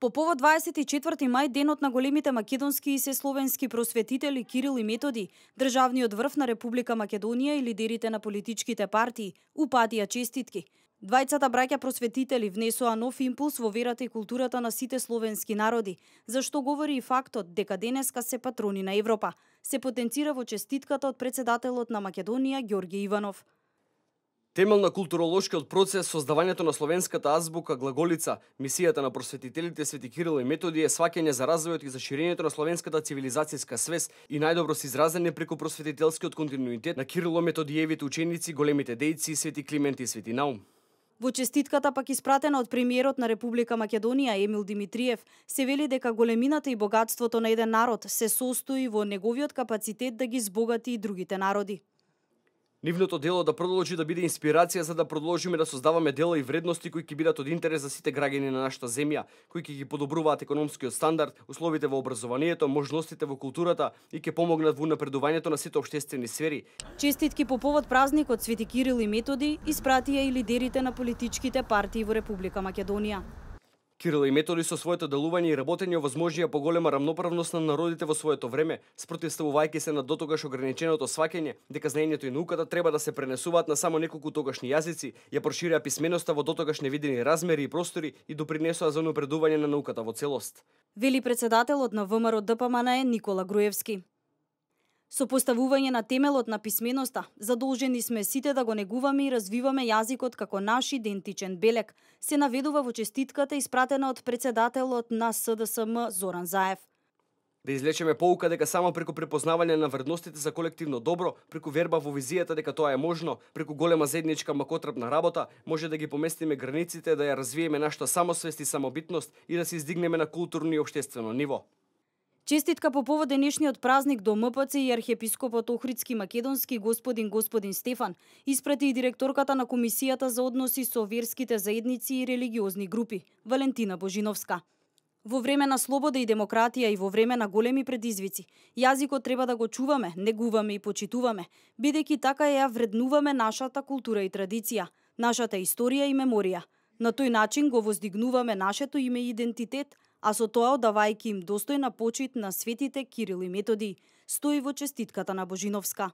По повод 24 мај, денот на големите македонски и сесловенски просветители Кирил и Методи, државниот врв на Република Македонија и лидерите на политичките партии упатија честитки. Двајцата браќа просветители внесоа нов импулс во верата и културата на сите словенски народи, за што говори и фактот дека денеска се патрони на Европа. Се потенцира во честитката од председателот на Македонија Ѓорѓе Иванов. Темел на културолошкиот процес, создавањето на словенската азбука глаголица, мисијата на просветителите Свети Кирил и Методи е сваќање за развојот и за ширењето на словенската цивилизацијска свест и најдобро се изразени преку просветителскиот континуитет на Кирило-Методиевите ученици, големите дејци Свети Климент и Свети Наум. Во честитката пак испратена од премиерот на Република Македонија Емил Димитриев се вели дека големината и богатството на еден народ се состои во неговиот капацитет да ги збогати и другите народи. Нивното дело да продолжи да биде инспирација за да продолжиме да создаваме дела и вредности кои ќе бидат од интерес за сите граѓани на нашата земја, кои ќе ги подобруваат економскиот стандард, условите во образованието, можностите во културата и ќе помогнат во напредувањето на сите општествени сфери. Честитки по повод празникот Свети Кирил и Методи испратија и лидерите на политичките партии во Република Македонија. Кирил и Методи со своето делување и работење овозможија поголема рамноправност на народите во своето време, спротивставувајќи се на дотогаш ограниченото сваќање дека знаењето и науката треба да се пренесуваат на само неколку тогашни јазици, ја проширија писменоста во дотогаш невидени размери и простори и допринесоа за напредување на науката во целост. Вели председателот на ВМРО ДПМНЕ Никола Груевски. Со поставување на темелот на писменоста, задолжени сме сите да го негуваме и развиваме јазикот како наш идентичен белег, се наведува во честитката испратена од председателот на СДСМ Зоран Заев. Да извлечеме поука дека само преку препознавање на вредностите за колективно добро, преку верба во визијата дека тоа е можно, преку голема заедничка макотрапна работа, може да ги поместиме границите, да ја развиеме нашата самосвест и самобитност и да се издигнеме на културно и општествено ниво. Честитка по повод денешниот празник до МПЦ и архиепископот Охридски Македонски господин Стефан испрати и директорката на Комисијата за односи со верските заедници и религиозни групи, Валентина Божиновска. Во време на слобода и демократија и во време на големи предизвици, јазикот треба да го чуваме, негуваме и почитуваме, бидејќи така ја вреднуваме нашата култура и традиција, нашата историја и меморија. На тој начин го воздигнуваме нашето име и идентитет, а со тоа одавајќи им достојна почит на светите Кирил и Методи, стои во честитката на Божиновска.